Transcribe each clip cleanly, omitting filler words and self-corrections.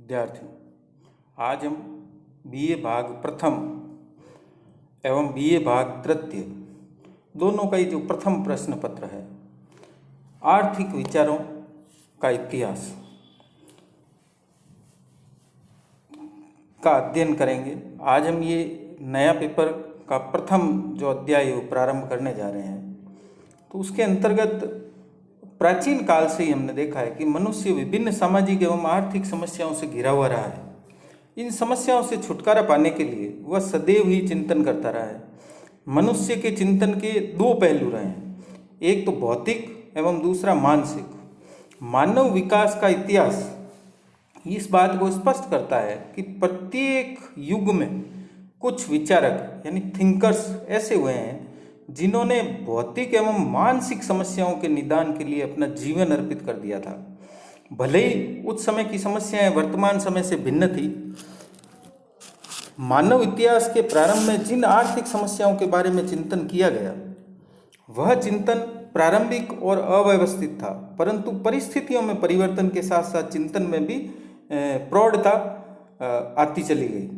विद्यार्थियों, आज हम बीए भाग प्रथम एवं बीए भाग तृतीय दोनों का ही जो प्रथम प्रश्न पत्र है, आर्थिक विचारों का इतिहास का अध्ययन करेंगे। आज हम ये नया पेपर का प्रथम जो अध्याय है वो प्रारंभ करने जा रहे हैं। तो उसके अंतर्गत प्राचीन काल से ही हमने देखा है कि मनुष्य विभिन्न सामाजिक एवं आर्थिक समस्याओं से घिरा हुआ रहा है। इन समस्याओं से छुटकारा पाने के लिए वह सदैव ही चिंतन करता रहा है। मनुष्य के चिंतन के दो पहलू रहे हैं, एक तो भौतिक एवं दूसरा मानसिक। मानव विकास का इतिहास इस बात को स्पष्ट करता है कि प्रत्येक युग में कुछ विचारक यानी थिंकर्स ऐसे हुए हैं जिन्होंने भौतिक एवं मानसिक समस्याओं के निदान के लिए अपना जीवन अर्पित कर दिया था। भले ही उस समय की समस्याएं वर्तमान समय से भिन्न थी। मानव इतिहास के प्रारंभ में जिन आर्थिक समस्याओं के बारे में चिंतन किया गया, वह चिंतन प्रारंभिक और अव्यवस्थित था, परंतु परिस्थितियों में परिवर्तन के साथ साथ चिंतन में भी प्रौढ़ता आती चली गई।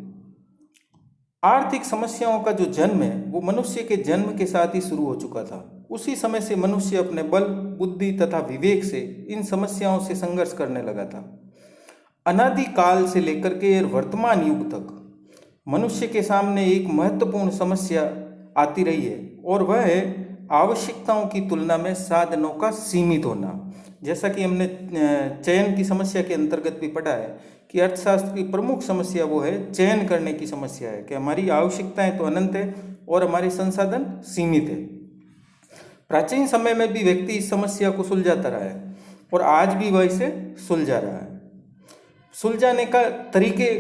आर्थिक समस्याओं का जो जन्म है वो मनुष्य के जन्म के साथ ही शुरू हो चुका था। उसी समय से मनुष्य अपने बल, बुद्धि तथा विवेक से इन समस्याओं से संघर्ष करने लगा था। अनादि काल से लेकर के वर्तमान युग तक मनुष्य के सामने एक महत्वपूर्ण समस्या आती रही है और वह है आवश्यकताओं की तुलना में साधनों का सीमित होना। जैसा कि हमने चयन की समस्या के अंतर्गत भी पढ़ा है कि अर्थशास्त्र की प्रमुख समस्या वो है चयन करने की समस्या है कि हमारी आवश्यकताएं तो अनंत है और हमारे संसाधन सीमित है। प्राचीन समय में भी व्यक्ति इस समस्या को सुलझाता रहा है और आज भी वह इसे सुलझा रहा है। सुलझाने का तरीके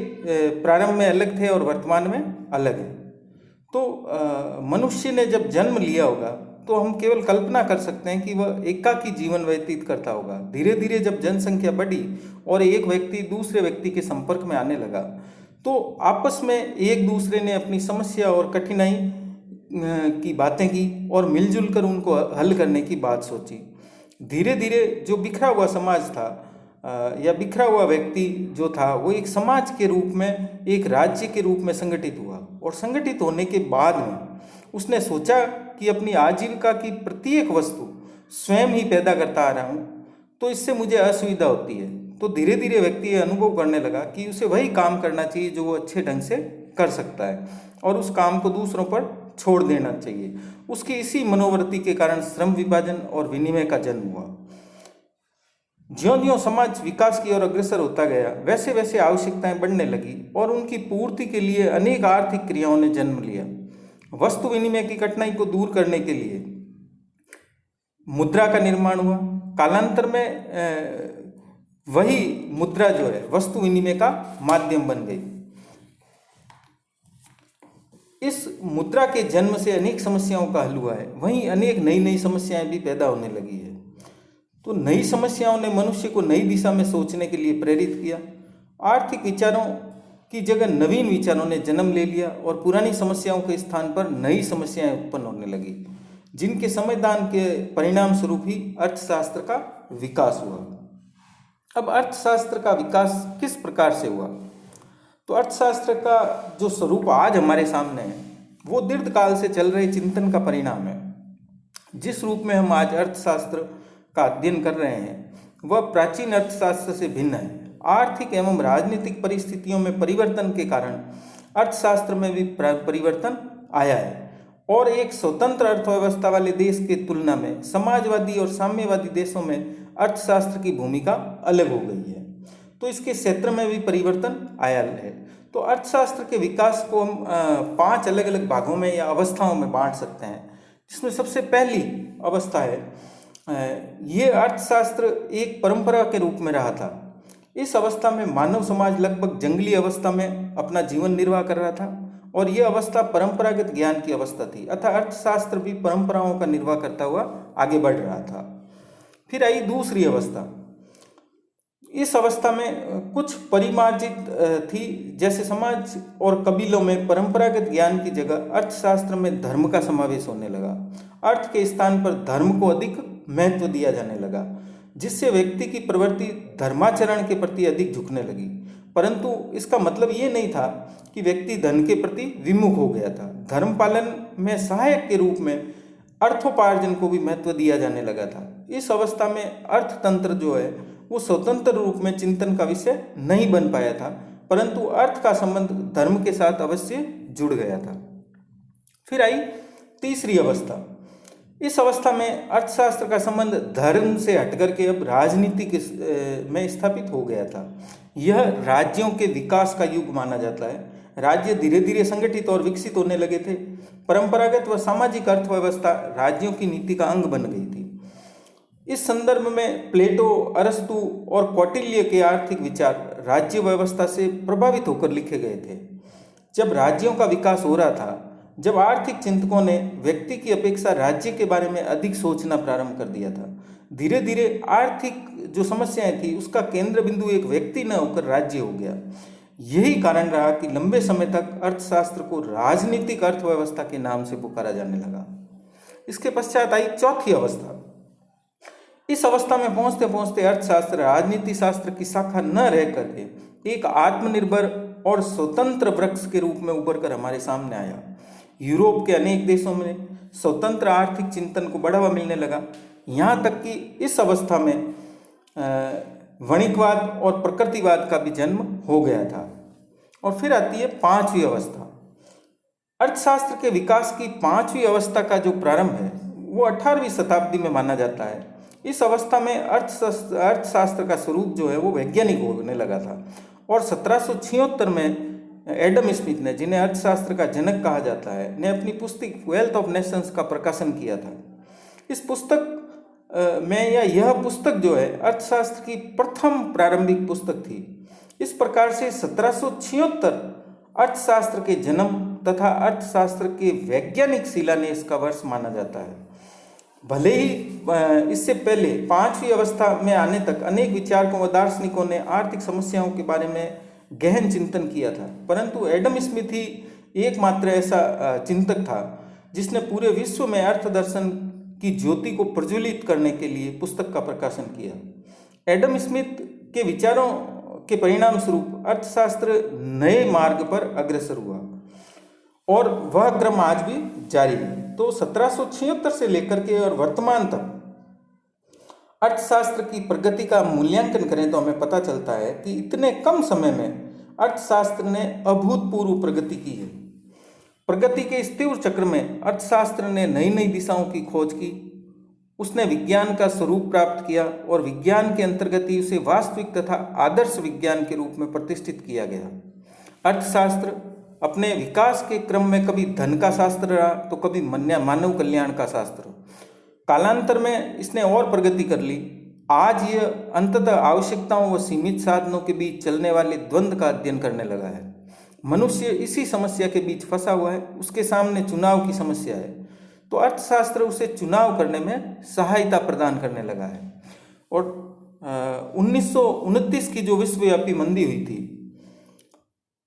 प्रारंभ में अलग थे और वर्तमान में अलग है। तो मनुष्य ने जब जन्म लिया होगा तो हम केवल कल्पना कर सकते हैं कि वह एकाकी जीवन व्यतीत करता होगा। धीरे धीरे जब जनसंख्या बढ़ी और एक व्यक्ति दूसरे व्यक्ति के संपर्क में आने लगा तो आपस में एक दूसरे ने अपनी समस्या और कठिनाई की बातें की और मिलजुल कर उनको हल करने की बात सोची। धीरे धीरे जो बिखरा हुआ समाज था या बिखरा हुआ व्यक्ति जो था वो एक समाज के रूप में, एक राज्य के रूप में संगठित हुआ और संगठित होने के बाद में उसने सोचा कि अपनी आजीविका की प्रत्येक वस्तु स्वयं ही पैदा करता आ रहा हूँ तो इससे मुझे असुविधा होती है। तो धीरे धीरे व्यक्ति ये अनुभव करने लगा कि उसे वही काम करना चाहिए जो वो अच्छे ढंग से कर सकता है और उस काम को दूसरों पर छोड़ देना चाहिए। उसकी इसी मनोवृत्ति के कारण श्रम विभाजन और विनिमय का जन्म हुआ। ज्यों-ज्यों समाज विकास की ओर अग्रसर होता गया वैसे वैसे आवश्यकताएं बढ़ने लगी और उनकी पूर्ति के लिए अनेक आर्थिक क्रियाओं ने जन्म लिया। वस्तु विनिमय की कठिनाई को दूर करने के लिए मुद्रा का निर्माण हुआ। कालांतर में वही मुद्रा जो है वस्तु विनिमय का माध्यम बन गई। इस मुद्रा के जन्म से अनेक समस्याओं का हल हुआ है, वहीं अनेक नई नई समस्याएं भी पैदा होने लगी है। तो नई समस्याओं ने मनुष्य को नई दिशा में सोचने के लिए प्रेरित किया। आर्थिक विचारों की जगह नवीन विचारों ने जन्म ले लिया और पुरानी समस्याओं के स्थान पर नई समस्याएं उत्पन्न होने लगी, जिनके समाधान के परिणाम स्वरूप ही अर्थशास्त्र का विकास हुआ। अब अर्थशास्त्र का विकास किस प्रकार से हुआ? तो अर्थशास्त्र का जो स्वरूप आज हमारे सामने है वो दीर्घकाल से चल रहे चिंतन का परिणाम है। जिस रूप में हम आज अर्थशास्त्र का अध्ययन कर रहे हैं वह प्राचीन अर्थशास्त्र से भिन्न है। आर्थिक एवं राजनीतिक परिस्थितियों में परिवर्तन के कारण अर्थशास्त्र में भी परिवर्तन आया है और एक स्वतंत्र अर्थव्यवस्था वाले देश की तुलना में समाजवादी और साम्यवादी देशों में अर्थशास्त्र की भूमिका अलग हो गई है। तो इसके क्षेत्र में भी परिवर्तन आया है। तो अर्थशास्त्र के विकास को हम 5 अलग अलग भागों में या अवस्थाओं में बांट सकते हैं, जिसमें सबसे पहली अवस्था है ये अर्थशास्त्र एक परंपरा के रूप में रहा था। इस अवस्था में मानव समाज लगभग जंगली अवस्था में अपना जीवन निर्वाह कर रहा था और यह अवस्था परंपरागत ज्ञान की अवस्था थी, अतः अर्थशास्त्र भी परंपराओं का निर्वाह करता हुआ आगे बढ़ रहा था। फिर आई दूसरी अवस्था। इस अवस्था में कुछ परिमार्जित थी, जैसे समाज और कबीलों में परंपरागत ज्ञान की जगह अर्थशास्त्र में धर्म का समावेश होने लगा। अर्थ के स्थान पर धर्म को अधिक महत्व दिया जाने लगा, जिससे व्यक्ति की प्रवृत्ति धर्माचरण के प्रति अधिक झुकने लगी। परंतु इसका मतलब ये नहीं था कि व्यक्ति धन के प्रति विमुख हो गया था। धर्म पालन में सहायक के रूप में अर्थोपार्जन को भी महत्व दिया जाने लगा था। इस अवस्था में अर्थतंत्र जो है वो स्वतंत्र रूप में चिंतन का विषय नहीं बन पाया था, परंतु अर्थ का संबंध धर्म के साथ अवश्य जुड़ गया था। फिर आई तीसरी अवस्था। इस अवस्था में अर्थशास्त्र का संबंध धर्म से हटकर के अब राजनीति के में स्थापित हो गया था। यह राज्यों के विकास का युग माना जाता है। राज्य धीरे धीरे संगठित और विकसित होने लगे थे। परंपरागत व सामाजिक अर्थव्यवस्था राज्यों की नीति का अंग बन गई थी। इस संदर्भ में प्लेटो, अरस्तु और कौटिल्य के आर्थिक विचार राज्य व्यवस्था से प्रभावित होकर लिखे गए थे। जब राज्यों का विकास हो रहा था, जब आर्थिक चिंतकों ने व्यक्ति की अपेक्षा राज्य के बारे में अधिक सोचना प्रारंभ कर दिया था। धीरे धीरे आर्थिक जो समस्याएं थी उसका केंद्र बिंदु एक व्यक्ति न होकर राज्य हो गया। यही कारण रहा कि लंबे समय तक अर्थशास्त्र को राजनीतिक अर्थव्यवस्था के नाम से पुकारा जाने लगा। इसके पश्चात आई चौथी अवस्था। इस अवस्था में पहुंचते पहुंचते अर्थशास्त्र राजनीति शास्त्र की शाखा न रह करके एक आत्मनिर्भर और स्वतंत्र वृक्ष के रूप में उभर कर हमारे सामने आया। यूरोप के अनेक देशों में स्वतंत्र आर्थिक चिंतन को बढ़ावा मिलने लगा। यहाँ तक कि इस अवस्था में वणिकवाद और प्रकृतिवाद का भी जन्म हो गया था। और फिर आती है पांचवी अवस्था। अर्थशास्त्र के विकास की पांचवी अवस्था का जो प्रारंभ है वो 18वीं शताब्दी में माना जाता है। इस अवस्था में अर्थशास्त्र का स्वरूप जो है वो वैज्ञानिक होने लगा था और 1776 में एडम स्मिथ ने, जिन्हें अर्थशास्त्र का जनक कहा जाता है, ने अपनी पुस्तक वेल्थ ऑफ नेशंस का प्रकाशन किया था। इस पुस्तक में यह पुस्तक जो है अर्थशास्त्र की प्रथम प्रारंभिक पुस्तक थी। इस प्रकार से 1776 अर्थशास्त्र के जन्म तथा अर्थशास्त्र के वैज्ञानिक शिलान्यास का वर्ष माना जाता है। भले ही इससे पहले पांचवी अवस्था में आने तक अनेक विचारकों व दार्शनिकों ने आर्थिक समस्याओं के बारे में गहन चिंतन किया था, परंतु एडम स्मिथ ही एकमात्र ऐसा चिंतक था जिसने पूरे विश्व में अर्थ दर्शन की ज्योति को प्रज्वलित करने के लिए पुस्तक का प्रकाशन किया। एडम स्मिथ के विचारों के परिणाम स्वरूप अर्थशास्त्र नए मार्ग पर अग्रसर हुआ और वह क्रम आज भी जारी है। तो 1776 से लेकर के और वर्तमान तक अर्थशास्त्र की प्रगति का मूल्यांकन करें तो हमें पता चलता है कि इतने कम समय में अर्थशास्त्र ने अभूतपूर्व प्रगति की है। प्रगति के इस तीव्र चक्र में अर्थशास्त्र ने नई नई दिशाओं की खोज की। उसने विज्ञान का स्वरूप प्राप्त किया और विज्ञान के अंतर्गत ही उसे वास्तविक तथा आदर्श विज्ञान के रूप में प्रतिष्ठित किया गया। अर्थशास्त्र अपने विकास के क्रम में कभी धन का शास्त्र रहा तो कभी मानव कल्याण का शास्त्र। कालांतर में इसने और प्रगति कर ली। आज यह अंततः आवश्यकताओं व सीमित साधनों के बीच चलने वाले द्वंद्व का अध्ययन करने लगा है। मनुष्य इसी समस्या के बीच फंसा हुआ है। उसके सामने चुनाव की समस्या है, तो अर्थशास्त्र उसे चुनाव करने में सहायता प्रदान करने लगा है। और 1929 की जो विश्वव्यापी मंदी हुई थी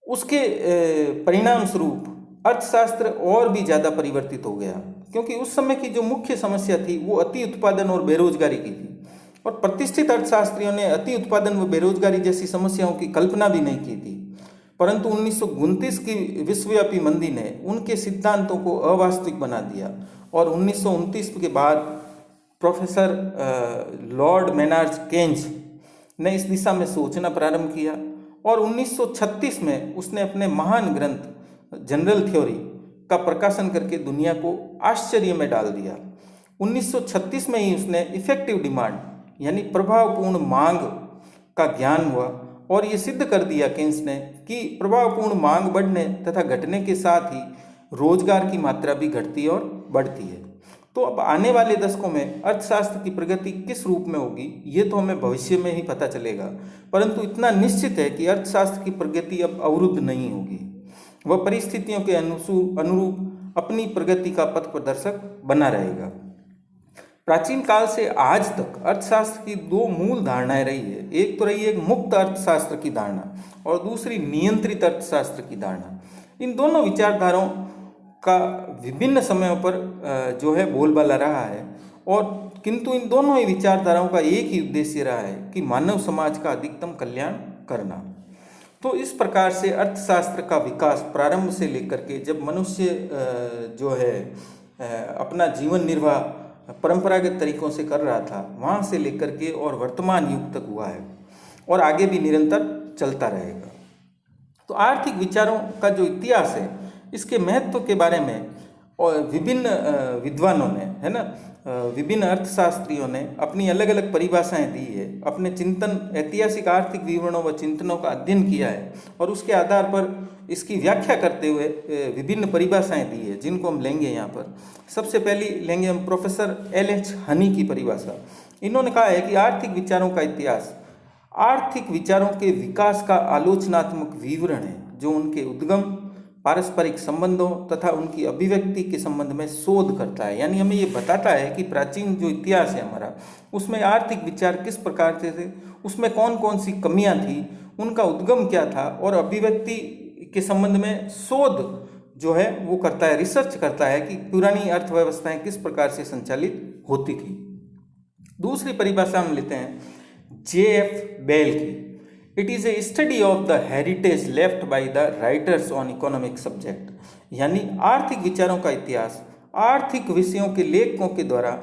उसके परिणाम स्वरूप अर्थशास्त्र और भी ज़्यादा परिवर्तित हो गया, क्योंकि उस समय की जो मुख्य समस्या थी वो अति उत्पादन और बेरोजगारी की थी। और प्रतिष्ठित अर्थशास्त्रियों ने अति उत्पादन व बेरोजगारी जैसी समस्याओं की कल्पना भी नहीं की थी, परंतु 1929 की विश्वव्यापी मंदी ने उनके सिद्धांतों को अवास्तविक बना दिया। और 1929 के बाद प्रोफेसर लॉर्ड मेनार्ड केन्ज ने इस दिशा में सोचना प्रारंभ किया और 1936 में उसने अपने महान ग्रंथ जनरल थ्योरी का प्रकाशन करके दुनिया को आश्चर्य में डाल दिया। 1936 में ही उसने इफेक्टिव डिमांड यानी प्रभावपूर्ण मांग का ज्ञान हुआ और ये सिद्ध कर दिया केन्स ने कि प्रभावपूर्ण मांग बढ़ने तथा घटने के साथ ही रोजगार की मात्रा भी घटती और बढ़ती है। तो अब आने वाले दशकों में अर्थशास्त्र की प्रगति किस रूप में होगी ये तो हमें भविष्य में ही पता चलेगा, परंतु इतना निश्चित है कि अर्थशास्त्र की प्रगति अब अवरुद्ध नहीं होगी। वह परिस्थितियों के अनुरूप अपनी प्रगति का पथ प्रदर्शक बना रहेगा। प्राचीन काल से आज तक अर्थशास्त्र की दो मूल धारणाएं रही है। एक तो रही एक मुक्त अर्थशास्त्र की धारणा और दूसरी नियंत्रित अर्थशास्त्र की धारणा। इन दोनों विचारधाराओं का विभिन्न समयों पर जो है बोलबाला रहा है, और किंतु इन दोनों ही विचारधाराओं का एक ही उद्देश्य रहा है कि मानव समाज का अधिकतम कल्याण करना। तो इस प्रकार से अर्थशास्त्र का विकास प्रारंभ से लेकर के जब मनुष्य जो है अपना जीवन निर्वाह परंपरागत तरीकों से कर रहा था, वहाँ से लेकर के और वर्तमान युग तक हुआ है और आगे भी निरंतर चलता रहेगा। तो आर्थिक विचारों का जो इतिहास है, इसके महत्व के बारे में और विभिन्न विद्वानों ने, है ना, विभिन्न अर्थशास्त्रियों ने अपनी अलग अलग परिभाषाएं दी है, अपने चिंतन ऐतिहासिक आर्थिक विवरणों व चिंतनों का अध्ययन किया है और उसके आधार पर इसकी व्याख्या करते हुए विभिन्न परिभाषाएं दी है, जिनको हम लेंगे यहाँ पर। सबसे पहली लेंगे हम प्रोफेसर LH हनी की परिभाषा। इन्होंने कहा है कि आर्थिक विचारों का इतिहास आर्थिक विचारों के विकास का आलोचनात्मक विवरण है, जो उनके उद्गम, पारस्परिक संबंधों तथा उनकी अभिव्यक्ति के संबंध में शोध करता है। यानी हमें ये बताता है कि प्राचीन जो इतिहास है हमारा, उसमें आर्थिक विचार किस प्रकार से थे, उसमें कौन कौन सी कमियां थी, उनका उद्गम क्या था, और अभिव्यक्ति के संबंध में शोध जो है वो करता है, रिसर्च करता है कि पुरानी अर्थव्यवस्थाएं किस प्रकार से संचालित होती थी। दूसरी परिभाषा हम लेते हैं JF बेल की। It is a study of the heritage left by the writers on economic subject. यानी आर्थिक विचारों का इतिहास आर्थिक विषयों के लेखकों के द्वारा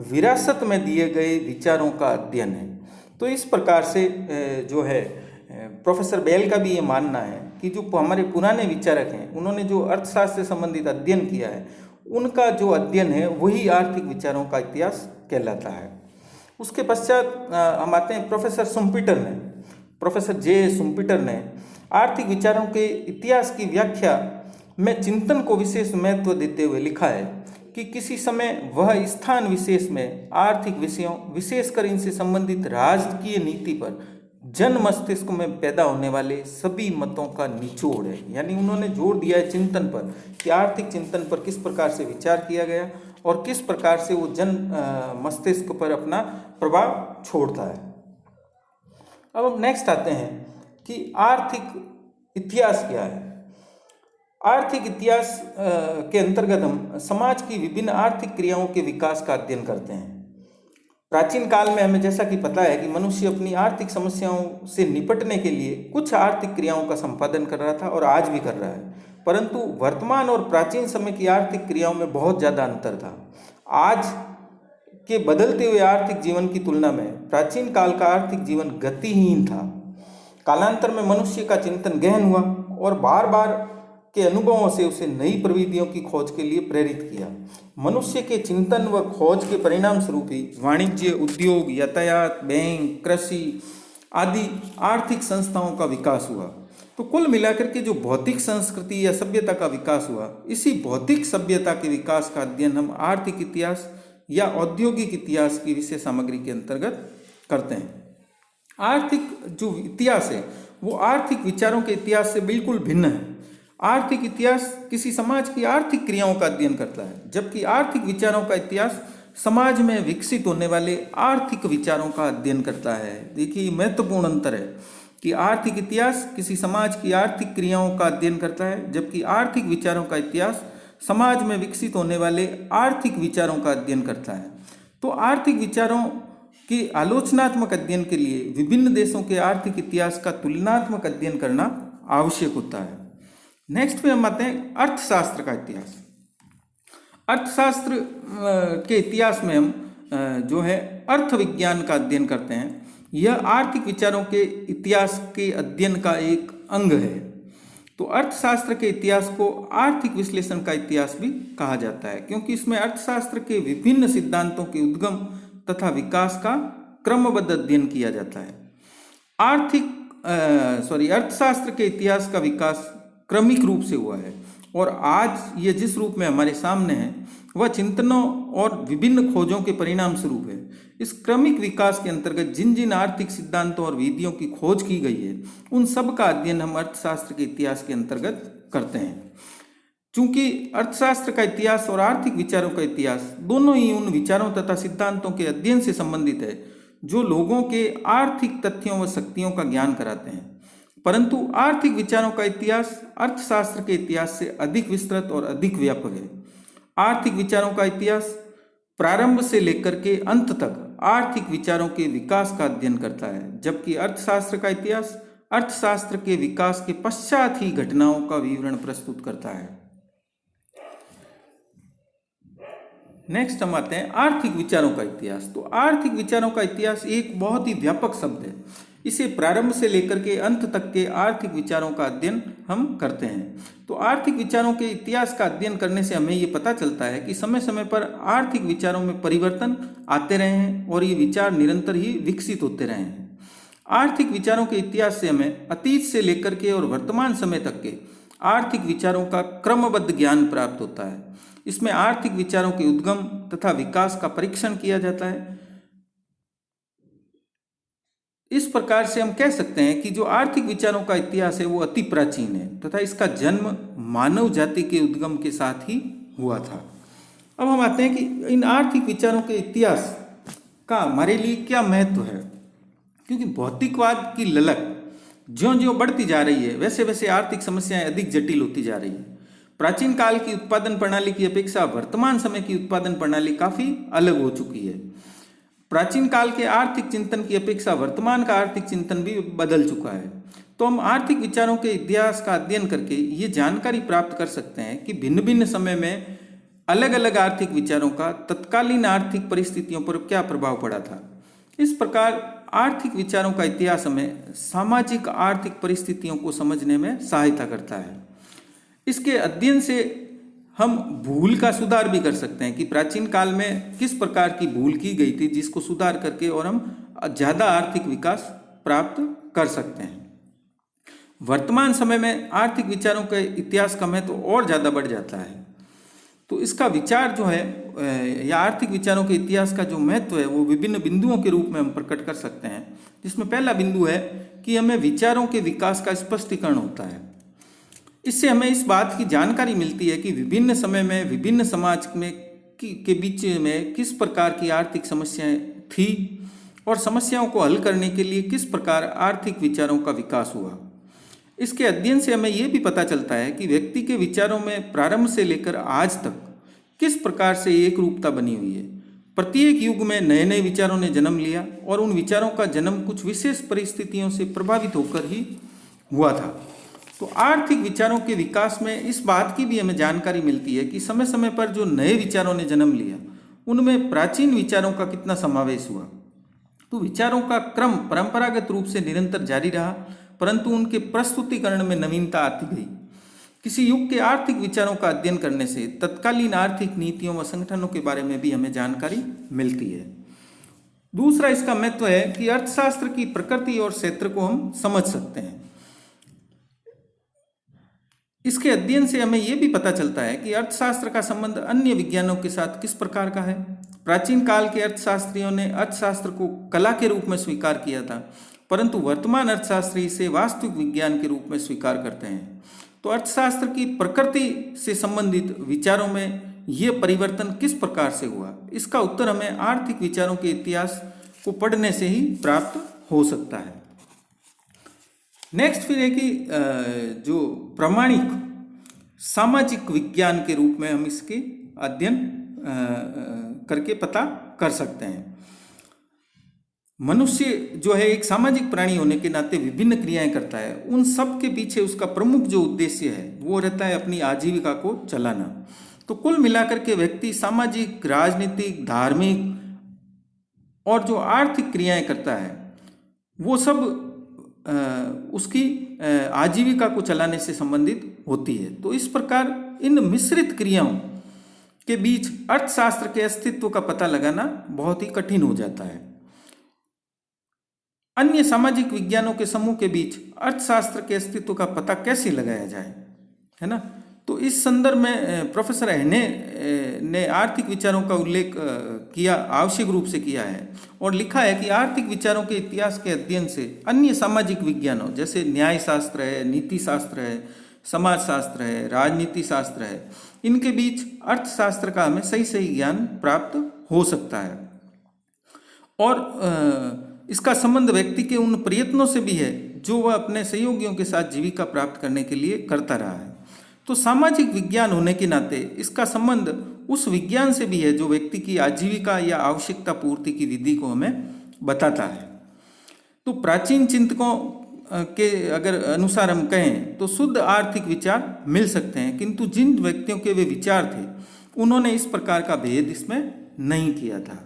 विरासत में दिए गए विचारों का अध्ययन है। तो इस प्रकार से जो है प्रोफेसर बेल का भी ये मानना है कि जो हमारे पुराने विचारक हैं, उन्होंने जो अर्थशास्त्र से संबंधित अध्ययन किया है, उनका जो अध्ययन है वही आर्थिक विचारों का इतिहास कहलाता है। उसके पश्चात हम आते हैं प्रोफेसर सुम्पीटर ने, प्रोफेसर J. सुम्पीटर ने आर्थिक विचारों के इतिहास की व्याख्या में चिंतन को विशेष महत्व देते हुए लिखा है कि किसी समय वह स्थान विशेष में आर्थिक विषयों, विशेषकर इनसे संबंधित राजकीय नीति पर जन मस्तिष्क में पैदा होने वाले सभी मतों का निचोड़ है। यानी उन्होंने जोर दिया है चिंतन पर कि आर्थिक चिंतन पर किस प्रकार से विचार किया गया और किस प्रकार से वो जन मस्तिष्क पर अपना प्रभाव छोड़ता है। अब हम नेक्स्ट आते हैं कि आर्थिक इतिहास क्या है। आर्थिक इतिहास के अंतर्गत हम समाज की विभिन्न आर्थिक क्रियाओं के विकास का अध्ययन करते हैं। प्राचीन काल में हमें जैसा कि पता है कि मनुष्य अपनी आर्थिक समस्याओं से निपटने के लिए कुछ आर्थिक क्रियाओं का संपादन कर रहा था और आज भी कर रहा है, परंतु वर्तमान और प्राचीन समय की आर्थिक क्रियाओं में बहुत ज़्यादा अंतर था। आज के बदलते हुए आर्थिक जीवन की तुलना में प्राचीन काल का आर्थिक जीवन गतिहीन था। कालांतर में मनुष्य का चिंतन गहन हुआ और बार बार के अनुभवों से उसे नई प्रविधियों की खोज के लिए प्रेरित किया। मनुष्य के चिंतन व खोज के परिणाम स्वरूप ही वाणिज्य, उद्योग, यातायात, बैंक, कृषि आदि आर्थिक संस्थाओं का विकास हुआ। तो कुल मिलाकर के जो भौतिक संस्कृति या सभ्यता का विकास हुआ, इसी भौतिक सभ्यता के विकास का अध्ययन हम आर्थिक इतिहास या औद्योगिक इतिहास की विषय सामग्री के अंतर्गत करते हैं। आर्थिक जो इतिहास है वो आर्थिक विचारों के इतिहास से बिल्कुल भिन्न है। आर्थिक इतिहास किसी समाज की आर्थिक क्रियाओं का अध्ययन करता है, जबकि आर्थिक विचारों का इतिहास समाज में विकसित होने वाले आर्थिक विचारों का अध्ययन करता है। देखिए महत्वपूर्ण अंतर है कि आर्थिक इतिहास किसी समाज की आर्थिक क्रियाओं का अध्ययन करता है, जबकि आर्थिक विचारों का इतिहास समाज में विकसित होने वाले आर्थिक विचारों का अध्ययन करता है। तो आर्थिक विचारों के आलोचनात्मक अध्ययन के लिए विभिन्न देशों के आर्थिक इतिहास का तुलनात्मक अध्ययन करना आवश्यक होता है। नेक्स्ट पे हम आते हैं अर्थशास्त्र का इतिहास। अर्थशास्त्र के इतिहास में हम जो है अर्थ विज्ञान का अध्ययन करते हैं। यह आर्थिक विचारों के इतिहास के अध्ययन का एक अंग है। तो अर्थशास्त्र के इतिहास को आर्थिक विश्लेषण का इतिहास भी कहा जाता है, क्योंकि इसमें अर्थशास्त्र के विभिन्न सिद्धांतों के उद्गम तथा विकास का क्रमबद्ध अध्ययन किया जाता है। अर्थशास्त्र के इतिहास का विकास क्रमिक रूप से हुआ है और आज ये जिस रूप में हमारे सामने है वह चिंतनों और विभिन्न खोजों के परिणाम स्वरूप है। इस क्रमिक विकास के अंतर्गत जिन जिन आर्थिक सिद्धांतों और विधियों की खोज की गई है, उन सब का अध्ययन हम अर्थशास्त्र के इतिहास के अंतर्गत करते हैं। चूंकि अर्थशास्त्र का इतिहास और आर्थिक विचारों का इतिहास दोनों ही उन विचारों तथा सिद्धांतों के अध्ययन से संबंधित है जो लोगों के आर्थिक तथ्यों व शक्तियों का ज्ञान कराते हैं, परंतु आर्थिक विचारों का इतिहास अर्थशास्त्र के इतिहास से अधिक विस्तृत और अधिक व्यापक है। आर्थिक विचारों का इतिहास प्रारंभ से लेकर के अंत तक आर्थिक विचारों के विकास का अध्ययन करता है, जबकि अर्थशास्त्र का इतिहास अर्थशास्त्र के विकास के पश्चात ही घटनाओं का विवरण प्रस्तुत करता है। नेक्स्ट हम आते हैं आर्थिक विचारों का इतिहास। तो आर्थिक विचारों का इतिहास एक बहुत ही व्यापक शब्द है। इसे प्रारंभ से लेकर के अंत तक के आर्थिक विचारों का अध्ययन हम करते हैं। तो आर्थिक विचारों के इतिहास का अध्ययन करने से हमें ये पता चलता है कि समय समय पर आर्थिक विचारों में परिवर्तन आते रहे हैं और ये विचार निरंतर ही विकसित होते रहे हैं। आर्थिक विचारों के इतिहास से हमें अतीत से लेकर के और वर्तमान समय तक के आर्थिक विचारों का क्रमबद्ध ज्ञान प्राप्त होता है। इसमें आर्थिक विचारों के उद्गम तथा विकास का परीक्षण किया जाता है। इस प्रकार से हम कह सकते हैं कि जो आर्थिक विचारों का इतिहास है वो अति प्राचीन है तथा इसका जन्म मानव जाति के उद्गम के साथ ही हुआ था। अब हम आते हैं कि इन आर्थिक विचारों के इतिहास का हमारे लिए क्या महत्व है, क्योंकि भौतिकवाद की ललक ज्यों ज्यों बढ़ती जा रही है वैसे वैसे आर्थिक समस्याएं अधिक जटिल होती जा रही है। प्राचीन काल की उत्पादन प्रणाली की अपेक्षा वर्तमान समय की उत्पादन प्रणाली काफी अलग हो चुकी है। प्राचीन काल के आर्थिक चिंतन की अपेक्षा वर्तमान का आर्थिक चिंतन भी बदल चुका है। तो हम आर्थिक विचारों के इतिहास का अध्ययन करके ये जानकारी प्राप्त कर सकते हैं कि भिन्न भिन्न समय में अलग अलग आर्थिक विचारों का तत्कालीन आर्थिक परिस्थितियों पर क्या प्रभाव पड़ा था। इस प्रकार आर्थिक विचारों का इतिहास हमें सामाजिक आर्थिक परिस्थितियों को समझने में सहायता करता है। इसके अध्ययन से हम भूल का सुधार भी कर सकते हैं कि प्राचीन काल में किस प्रकार की भूल की गई थी, जिसको सुधार करके और हम ज़्यादा आर्थिक विकास प्राप्त कर सकते हैं। वर्तमान समय में आर्थिक विचारों के इतिहास का महत्व और ज़्यादा बढ़ जाता है। तो इसका विचार जो है या आर्थिक विचारों के इतिहास का जो महत्व है वो विभिन्न बिंदुओं के रूप में हम प्रकट कर सकते हैं, जिसमें पहला बिंदु है कि हमें विचारों के विकास का स्पष्टीकरण होता है। इससे हमें इस बात की जानकारी मिलती है कि विभिन्न समय में विभिन्न समाज में के बीच में किस प्रकार की आर्थिक समस्याएं थी और समस्याओं को हल करने के लिए किस प्रकार आर्थिक विचारों का विकास हुआ। इसके अध्ययन से हमें यह भी पता चलता है कि व्यक्ति के विचारों में प्रारंभ से लेकर आज तक किस प्रकार से एक रूपता बनी हुई है। प्रत्येक युग में नए नए विचारों ने जन्म लिया और उन विचारों का जन्म कुछ विशेष परिस्थितियों से प्रभावित होकर ही हुआ था। तो आर्थिक विचारों के विकास में इस बात की भी हमें जानकारी मिलती है कि समय समय पर जो नए विचारों ने जन्म लिया उनमें प्राचीन विचारों का कितना समावेश हुआ। तो विचारों का क्रम परंपरागत रूप से निरंतर जारी रहा, परंतु उनके प्रस्तुतिकरण में नवीनता आती गई। किसी युग के आर्थिक विचारों का अध्ययन करने से तत्कालीन आर्थिक नीतियों व संगठनों के बारे में भी हमें जानकारी मिलती है। दूसरा इसका महत्व है कि अर्थशास्त्र की प्रकृति और क्षेत्र को हम समझ सकते हैं। इसके अध्ययन से हमें यह भी पता चलता है कि अर्थशास्त्र का संबंध अन्य विज्ञानों के साथ किस प्रकार का है। प्राचीन काल के अर्थशास्त्रियों ने अर्थशास्त्र को कला के रूप में स्वीकार किया था, परंतु वर्तमान अर्थशास्त्री इसे वास्तविक विज्ञान के रूप में स्वीकार करते हैं। तो अर्थशास्त्र की प्रकृति से संबंधित विचारों में यह परिवर्तन किस प्रकार से हुआ, इसका उत्तर हमें आर्थिक विचारों के इतिहास को पढ़ने से ही प्राप्त हो सकता है। नेक्स्ट फिर है कि जो प्रामाणिक सामाजिक विज्ञान के रूप में हम इसके अध्ययन करके पता कर सकते हैं। मनुष्य जो है एक सामाजिक प्राणी होने के नाते विभिन्न क्रियाएं करता है। उन सब के पीछे उसका प्रमुख जो उद्देश्य है वो रहता है अपनी आजीविका को चलाना। तो कुल मिलाकर के व्यक्ति सामाजिक, राजनीतिक, धार्मिक और जो आर्थिक क्रियाएं करता है वो सब उसकी आजीविका को चलाने से संबंधित होती है। तो इस प्रकार इन मिश्रित क्रियाओं के बीच अर्थशास्त्र के अस्तित्व का पता लगाना बहुत ही कठिन हो जाता है। अन्य सामाजिक विज्ञानों के समूह के बीच अर्थशास्त्र के अस्तित्व का पता कैसे लगाया जाए, है ना। तो इस संदर्भ में प्रोफेसर हेने ने आर्थिक विचारों का उल्लेख किया, आवश्यक रूप से किया है और लिखा है कि आर्थिक विचारों के इतिहास के अध्ययन से अन्य सामाजिक विज्ञानों जैसे न्याय शास्त्र है, नीति शास्त्र है, समाज शास्त्र है, राजनीति शास्त्र है, इनके बीच अर्थशास्त्र का हमें सही सही ज्ञान प्राप्त हो सकता है। और इसका संबंध व्यक्ति के उन प्रयत्नों से भी है जो वह अपने सहयोगियों के साथ जीविका प्राप्त करने के लिए करता रहा है। तो सामाजिक विज्ञान होने के नाते इसका संबंध उस विज्ञान से भी है जो व्यक्ति की आजीविका या आवश्यकता पूर्ति की विधि को हमें बताता है। तो प्राचीन चिंतकों के अगर अनुसार हम कहें तो शुद्ध आर्थिक विचार मिल सकते हैं, किंतु जिन व्यक्तियों के वे विचार थे उन्होंने इस प्रकार का भेद इसमें नहीं किया था।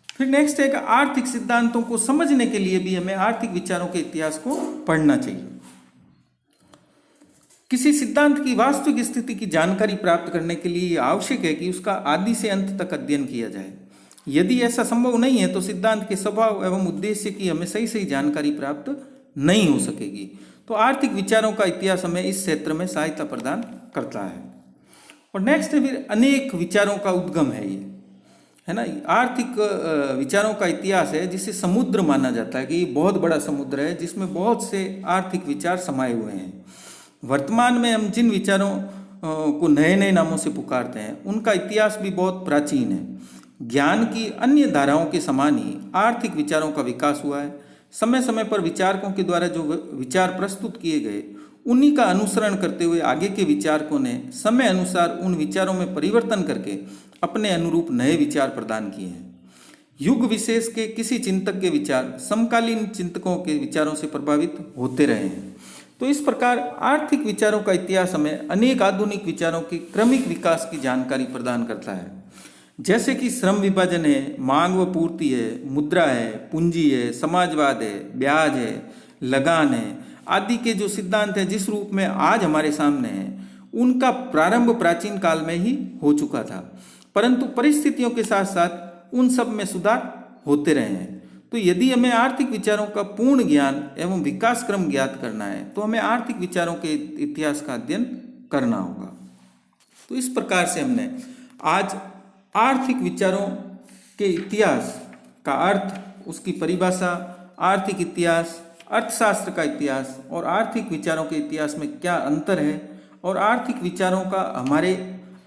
फिर नेक्स्ट है कि आर्थिक सिद्धांतों को समझने के लिए भी हमें आर्थिक विचारों के इतिहास को पढ़ना चाहिए। किसी सिद्धांत की वास्तविक स्थिति की जानकारी प्राप्त करने के लिए यह आवश्यक है कि उसका आदि से अंत तक अध्ययन किया जाए। यदि ऐसा संभव नहीं है तो सिद्धांत के स्वभाव एवं उद्देश्य की हमें सही सही जानकारी प्राप्त नहीं हो सकेगी। तो आर्थिक विचारों का इतिहास हमें इस क्षेत्र में सहायता प्रदान करता है। और नेक्स्ट है फिर अनेक विचारों का उद्गम है, ये है ना। आर्थिक विचारों का इतिहास है जिसे समुद्र माना जाता है कि ये बहुत बड़ा समुद्र है जिसमें बहुत से आर्थिक विचार समाये हुए हैं। वर्तमान में हम जिन विचारों को नए नए नामों से पुकारते हैं उनका इतिहास भी बहुत प्राचीन है। ज्ञान की अन्य धाराओं के समान ही आर्थिक विचारों का विकास हुआ है। समय समय पर विचारकों के द्वारा जो विचार प्रस्तुत किए गए उन्हीं का अनुसरण करते हुए आगे के विचारकों ने समय अनुसार उन विचारों में परिवर्तन करके अपने अनुरूप नए विचार प्रदान किए हैं। युग विशेष के किसी चिंतक के विचार समकालीन चिंतकों के विचारों से प्रभावित होते रहे हैं। तो इस प्रकार आर्थिक विचारों का इतिहास हमें अनेक आधुनिक विचारों के क्रमिक विकास की जानकारी प्रदान करता है, जैसे कि श्रम विभाजन है, मांग व पूर्ति है, मुद्रा है, पूंजी है, समाजवाद है, ब्याज है, लगान है आदि के जो सिद्धांत हैं जिस रूप में आज हमारे सामने हैं उनका प्रारंभ प्राचीन काल में ही हो चुका था, परंतु परिस्थितियों के साथ साथ उन सब में सुधार होते रहे हैं। तो यदि हमें आर्थिक विचारों का पूर्ण ज्ञान एवं विकास क्रम ज्ञात करना है तो हमें आर्थिक विचारों के इतिहास का अध्ययन करना होगा। तो इस प्रकार से हमने आज आर्थिक विचारों के इतिहास का अर्थ, उसकी परिभाषा, आर्थिक इतिहास, अर्थशास्त्र का इतिहास और आर्थिक विचारों के इतिहास में क्या अंतर है और आर्थिक विचारों का हमारे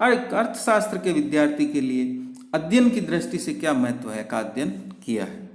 अर्थशास्त्र के विद्यार्थी के लिए अध्ययन की दृष्टि से क्या महत्व है का अध्ययन किया है।